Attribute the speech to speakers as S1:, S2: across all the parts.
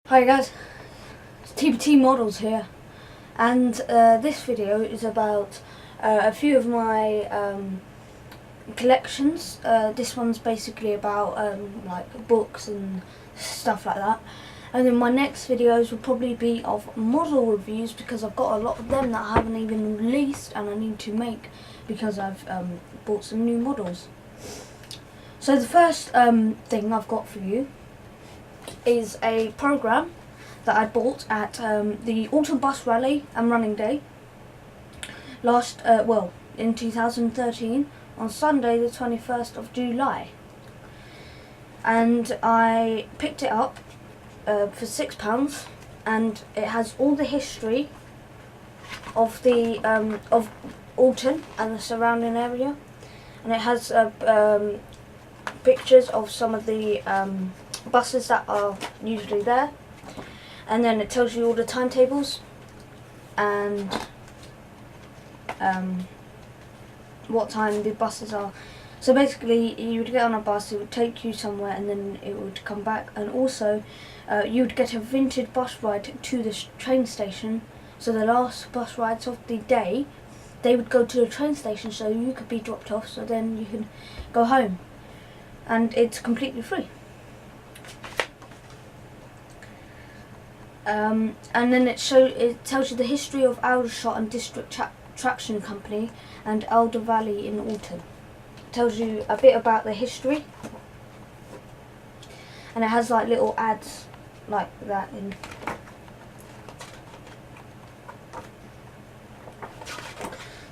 S1: Hi guys, it's TBT Models here, and this video is about a few of my collections. This one's basically about like books and stuff like that, and then my next videos will probably be of model reviews because I've got a lot of them that I haven't even released and I need to make because I've bought some new models. So the first thing I've got for you is a program that I bought at the Autumn Bus Rally and Running Day in 2013 on Sunday the 21st of July, and I picked it up for £6, and it has all the history of the of Alton and the surrounding area, and it has pictures of some of the buses that are usually there, and then it tells you all the timetables and what time the buses are. So basically you would get on a bus, it would take you somewhere and then it would come back, and also you would get a vintage bus ride to the train station. So the last bus rides of the day, they would go to the train station so you could be dropped off, so then you could go home, and it's completely free. And then it tells you the history of Aldershot and District Traction Company and Alder Valley in Alton. It tells you a bit about the history, and it has like little ads like that in.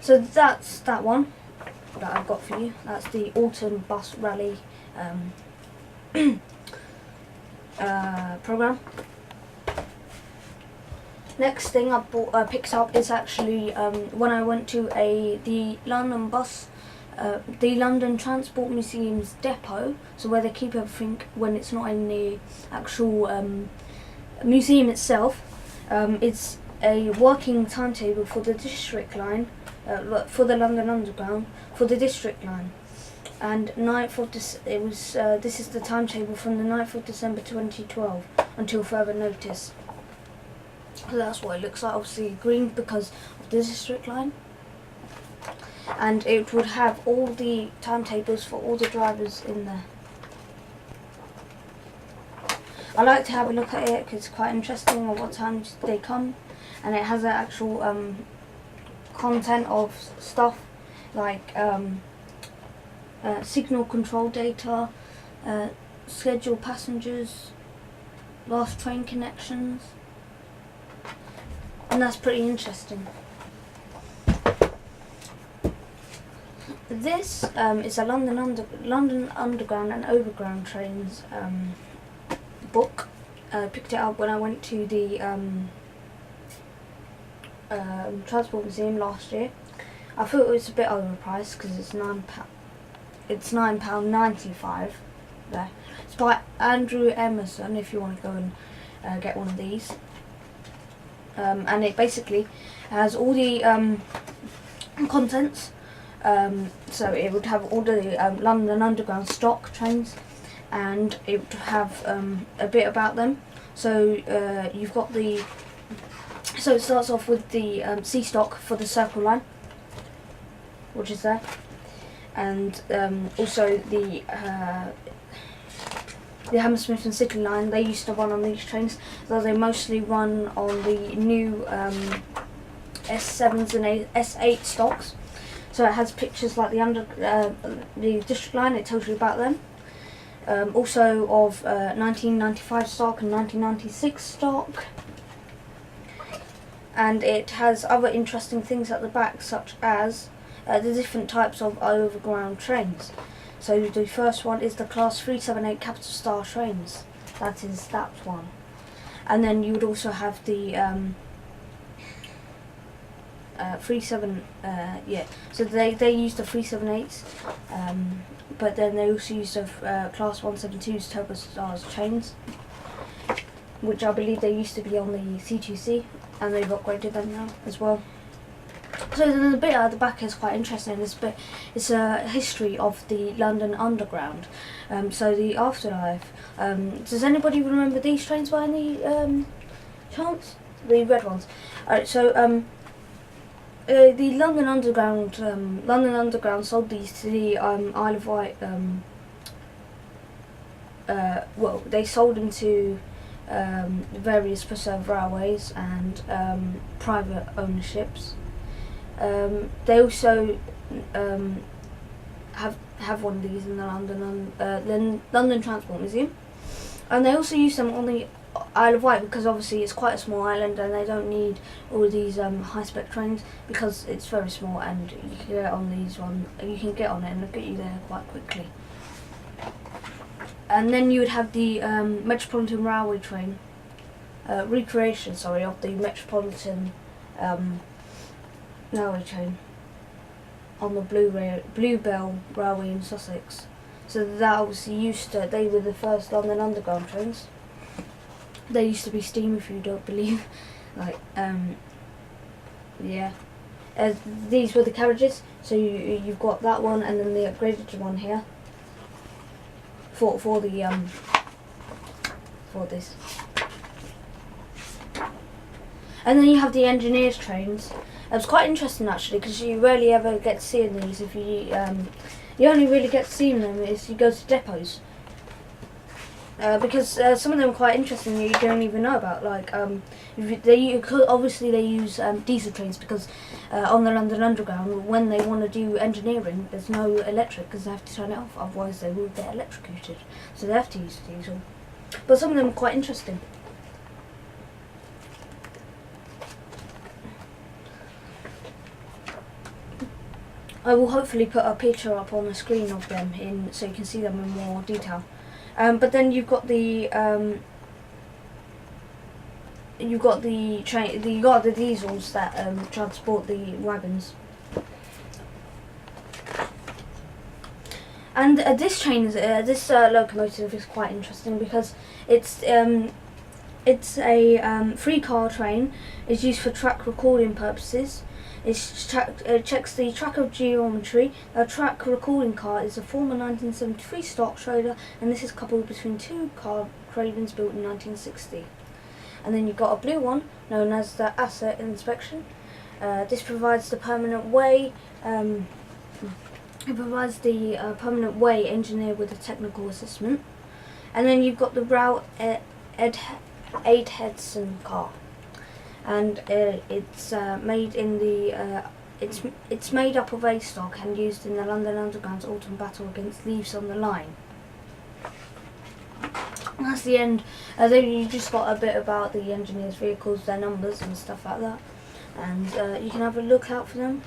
S1: So that's that one that I've got for you. That's the Autumn Bus Rally program. Next thing I picked up is actually when I went to the London Transport Museum's depot, so where they keep everything when it's not in the actual museum itself. It's a working timetable for the district line, for the London Underground, for the district line, and this is the timetable from the 9th of December 2012 until further notice. So that's what it looks like, obviously green because of the district line, and it would have all the timetables for all the drivers in there. I like to have a look at it because it's quite interesting on what times they come, and it has an actual content of stuff like signal control data, scheduled passengers, last train connections, and that's pretty interesting. This is a London Underground and Overground trains book. I picked it up when I went to the Transport Museum last year. I thought it was a bit overpriced because it's £9. It's £9.95 there. It's by Andrew Emerson if you want to go and get one of these. And it basically has all the contents. So it would have all the London Underground stock trains, and it would have a bit about them. So you've got so it starts off with the C stock for the Circle Line, which is there, and also the Hammersmith and City Line. They used to run on these trains, though they mostly run on the new S7s and S8 stocks. So it has pictures like the District Line. It tells you about them. Also of 1995 stock and 1996 stock. And it has other interesting things at the back, such as the different types of overground trains. So the first one is the Class 378 Capital Star trains. That is that one. And then you would also have the 37. So they use the 378s, but then they also use the Class 172s Turbo Stars trains, which I believe they used to be on the C2C, and they've upgraded them now as well. So then the bit at the back is quite interesting. It's a history of the London Underground. So the afterlife. Does anybody remember these trains by any chance? The red ones. Alright, so the London Underground sold these to the Isle of Wight. Well, they sold them to various preserved railways and private ownerships. They also have one of these in the London Transport Museum, and they also use them on the Isle of Wight because obviously it's quite a small island and they don't need all these high-spec trains because it's very small, and you can get on these you can get on it and it'll get you there quite quickly. And then you would have the Metropolitan Railway train recreation, of the Metropolitan railway train on the Bluebell Railway in Sussex. So that obviously they were the first London Underground trains. They used to be steam, if you don't believe. Yeah. These were the carriages. So you've got that one, and then the upgraded one here for this. And then you have the engineers trains. It's quite interesting actually because you rarely ever get to see these. If you only really get to see them if you go to depots. Because some of them are quite interesting you don't even know about. They use diesel trains because on the London Underground, when they want to do engineering, there's no electric because they have to turn it off, otherwise they will get electrocuted. So they have to use diesel. But some of them are quite interesting. I will hopefully put a picture up on the screen of them so you can see them in more detail. But then you've got the diesels that transport the wagons. And this locomotive is quite interesting because it's a 3-car train. It's used for track recording purposes. It checks the track of geometry. A track recording car is a former 1973 stock Schroeder, and this is coupled between 2 car cravens built in 1960. And then you've got a blue one known as the asset inspection. This provides the permanent way. It provides the permanent way engineer with a technical assessment. And then you've got the Route Aidheadson car. And it's made in the it's made up of A stock and used in the London Underground's autumn battle against Leaves on the Line. And that's the end. Then you just got a bit about the engineers' vehicles, their numbers and stuff like that, and you can have a look out for them.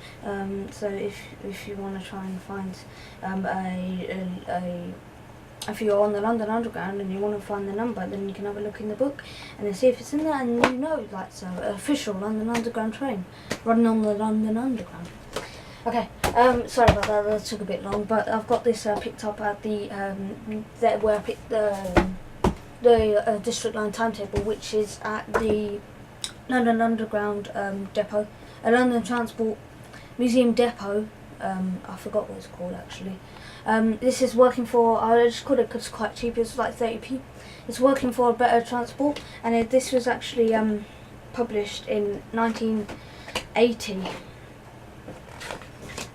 S1: So if you want to try and find if you're on the London Underground and you want to find the number, then you can have a look in the book and then see if it's in there, and that's an official London Underground train running on the London Underground. Okay, sorry about that. That took a bit long, but I've got this picked up at where I picked the District Line timetable, which is at the London Underground depot, a London Transport Museum depot. I forgot what it's called actually. This is working for, I just called it because it's quite cheap, it's like 30p. It's working for a better transport, and this was actually published in 1980.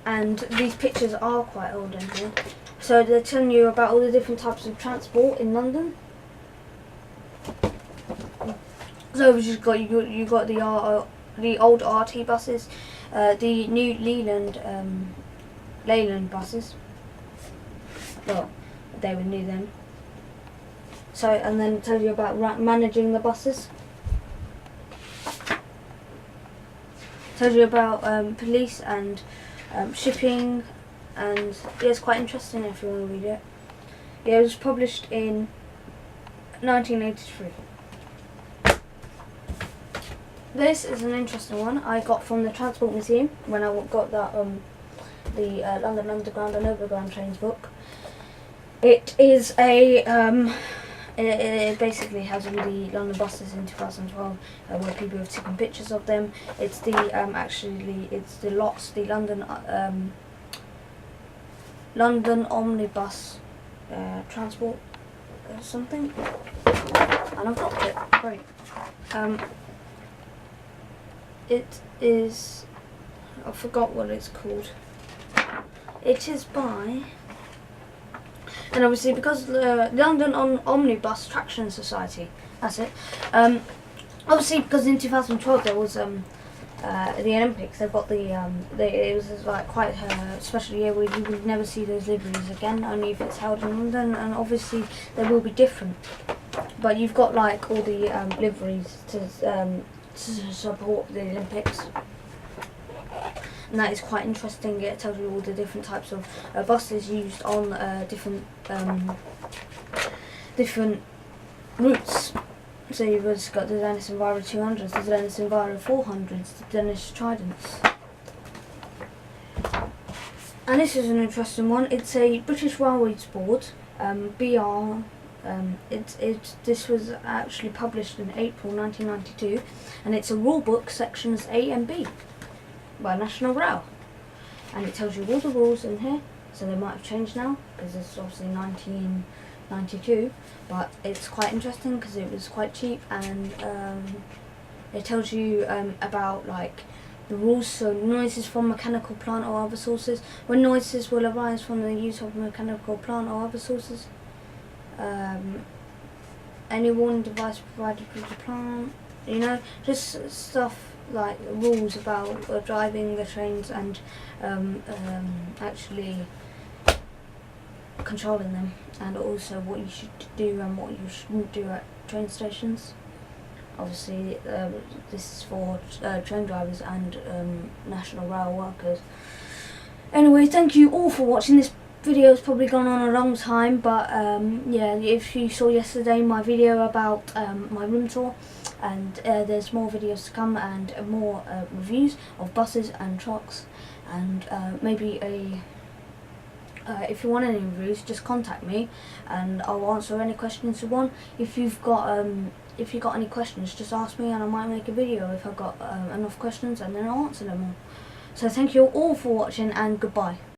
S1: And these pictures are quite old in here. So they're telling you about all the different types of transport in London. So we've just got you got the old RT buses, the new Leyland buses. Well, they were new then. So, and then it tells you about managing the buses. Tells you about police and shipping, and yeah, it's quite interesting if you want to read it. Yeah, it was published in 1983. This is an interesting one I got from the Transport Museum when I got that the London Underground and Overground Trains book. It is a it basically has all the London buses in 2012 where people have taken pictures of them. It's the it's the lots, the London omnibus transport something, and I've got it. Great. It is, I forgot what it's called. It is by, and obviously because the London Omnibus Traction Society, that's it. Obviously because in 2012 there was the Olympics. They've got it was like quite a special year where you would never see those liveries again, only if it's held in London, and obviously they will be different. But you've got like all the liveries to support the Olympics. And that is quite interesting. It tells you all the different types of buses used on different routes. So you've just got the Dennis Enviro 200s, the Dennis Enviro 400s, the Dennis Tridents. And this is an interesting one. It's a British Railways Board, BR. This was actually published in April 1992, and it's a rule book, sections A and B, by National Rail, and it tells you all the rules in here. So they might have changed now because this is obviously 1992, but it's quite interesting because it was quite cheap, and it tells you about like the rules. So noises from mechanical plant or other sources, when noises will arise from the use of mechanical plant or other sources. Any warning device provided with the plant, just stuff like rules about driving the trains and actually controlling them, and also what you should do and what you shouldn't do at train stations. Obviously this is for train drivers and National Rail workers. Anyway, thank you all for watching. This video's probably gone on a long time, but yeah, if you saw yesterday my video about my room tour, and there's more videos to come, and more reviews of buses and trucks, and maybe if you want any reviews, just contact me and I'll answer any questions you want. If you've got any questions, just ask me and I might make a video if I've got enough questions, and then I'll answer them all. So thank you all for watching, and goodbye.